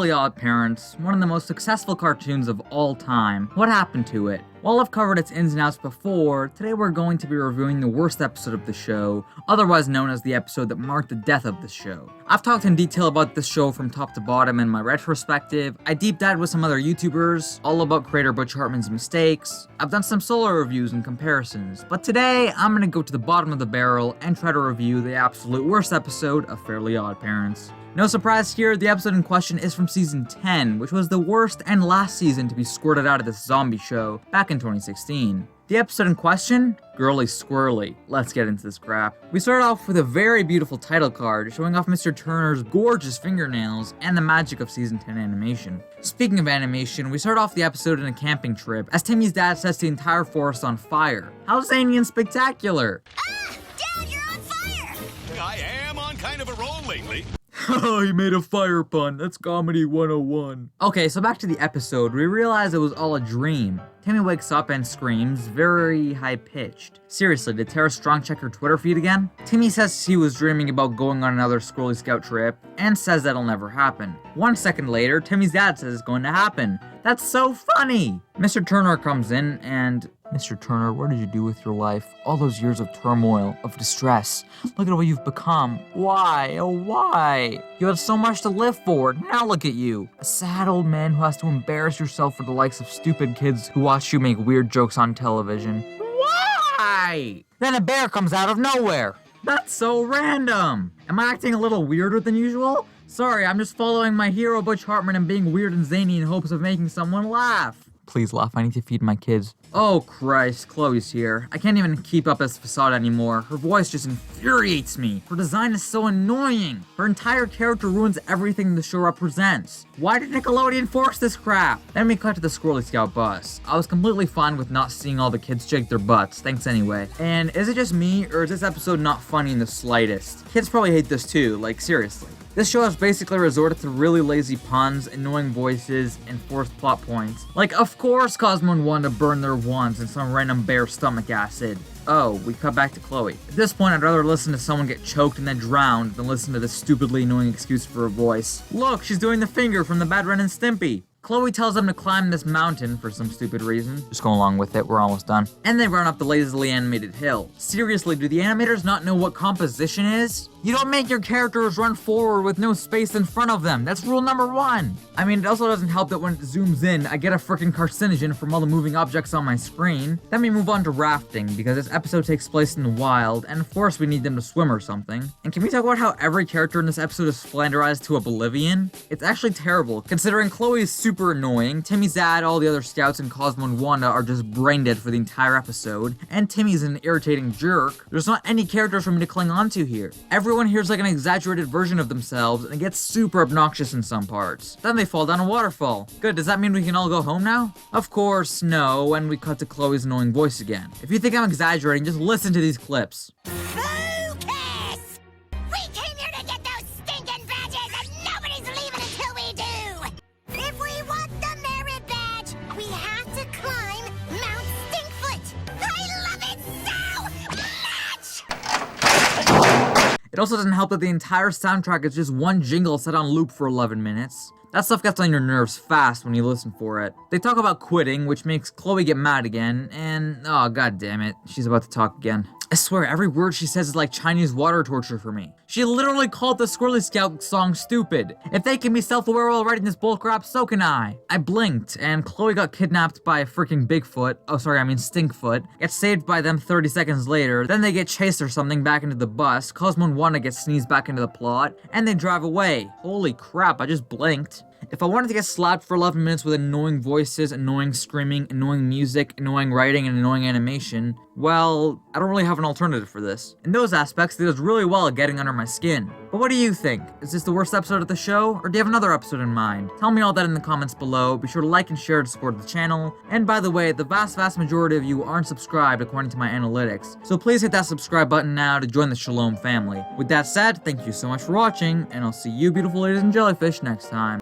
Fairly Oddparents, one of the most successful cartoons of all time. What happened to it? While I've covered its ins and outs before, today we're going to be reviewing the worst episode of the show, otherwise known as the episode that marked the death of the show. I've talked in detail about this show from top to bottom in my retrospective, I deep dived with some other YouTubers, all about creator Butch Hartman's mistakes, I've done some solo reviews and comparisons, but today I'm gonna go to the bottom of the barrel and try to review the absolute worst episode of Fairly Oddparents. No surprise here, the episode in question is from season 10, which was the worst and last season to be squirted out of this zombie show back in 2016. The episode in question? Girly Squirrely. Let's get into this crap. We start off with a very beautiful title card showing off Mr. Turner's gorgeous fingernails and the magic of season 10 animation. Speaking of animation, we start off the episode in a camping trip as Timmy's dad sets the entire forest on fire. How zany and spectacular! Ah! Dad, you're on fire! I am on kind of a roll lately. Oh, he made a fire pun. That's comedy 101. Okay, so back to the episode. We realize it was all a dream. Timmy wakes up and screams, very high-pitched. Seriously, did Tara Strong check her Twitter feed again? Timmy says he was dreaming about going on another Squirrely Scout trip, and says that'll never happen. 1 second later, Timmy's dad says it's going to happen. That's so funny! Mr. Turner comes in and... Mr. Turner, what did you do with your life? All those years of turmoil, of distress. Look at what you've become. Why? Oh, why? You had so much to live for. Now look at you. A sad old man who has to embarrass yourself for the likes of stupid kids who watch you make weird jokes on television. Why? Then a bear comes out of nowhere. That's so random. Am I acting a little weirder than usual? Sorry, I'm just following my hero Butch Hartman and being weird and zany in hopes of making someone laugh. Please laugh, I need to feed my kids. Oh Christ, Chloe's here. I can't even keep up this facade anymore. Her voice just infuriates me. Her design is so annoying. Her entire character ruins everything the show represents. Why did Nickelodeon force this crap? Then we cut to the Squirrely Scout bus. I was completely fine with not seeing all the kids shake their butts, thanks anyway. And is it just me, or is this episode not funny in the slightest? Kids probably hate this too, like seriously. This show has basically resorted to really lazy puns, annoying voices, and forced plot points. Like, of course Cosmo and Wanda burn their wands in some random bear stomach acid. Oh, we cut back to Chloe. At this point, I'd rather listen to someone get choked and then drowned than listen to this stupidly annoying excuse for a voice. Look, she's doing the finger from the Bad Ren and Stimpy. Chloe tells them to climb this mountain for some stupid reason. Just go along with it, we're almost done. And they run up the lazily animated hill. Seriously, do the animators not know what composition is? You don't make your characters run forward with no space in front of them. That's rule number 1. I mean, it also doesn't help that when it zooms in, I get a freaking carcinogen from all the moving objects on my screen. Then we move on to rafting, because this episode takes place in the wild, and of course we need them to swim or something. And can we talk about how every character in this episode is flanderized to oblivion? It's actually terrible, considering Chloe is super annoying, Timmy's dad, all the other scouts, and Cosmo and Wanda are just brain dead for the entire episode, and Timmy's an irritating jerk. There's not any characters for me to cling on to here. Everyone here's like an exaggerated version of themselves, and it gets super obnoxious in some parts. Then they fall down a waterfall. Good, does that mean we can all go home now? Of course, no, and we cut to Chloe's annoying voice again. If you think I'm exaggerating, just listen to these clips. Focus! We came here to get those stinking badges, and nobody's leaving until we do! If we want the merit badge, we have to climb Mount Stinkfoot! I love it so much! It also doesn't help that the entire soundtrack is just one jingle set on loop for 11 minutes. That stuff gets on your nerves fast when you listen for it. They talk about quitting, which makes Chloe get mad again, and oh god damn it, she's about to talk again. I swear, every word she says is like Chinese water torture for me. She literally called the Squirrely Scout song stupid. If they can be self-aware while writing this bullcrap, so can I. I blinked, and Chloe got kidnapped by a freaking Bigfoot. Oh, sorry, I mean Stinkfoot. Gets saved by them 30 seconds later. Then they get chased or something back into the bus. Cosmo and Wanda get sneezed back into the plot, and they drive away. Holy crap, I just blinked. If I wanted to get slapped for 11 minutes with annoying voices, annoying screaming, annoying music, annoying writing, and annoying animation, well, I don't really have an alternative for this. In those aspects, it does really well at getting under my skin. But what do you think? Is this the worst episode of the show, or do you have another episode in mind? Tell me all that in the comments below. Be sure to like and share to support the channel. And by the way, the vast majority of you aren't subscribed according to my analytics, so please hit that subscribe button now to join the Shalom family. With that said, thank you so much for watching, and I'll see you beautiful ladies and jellyfish next time.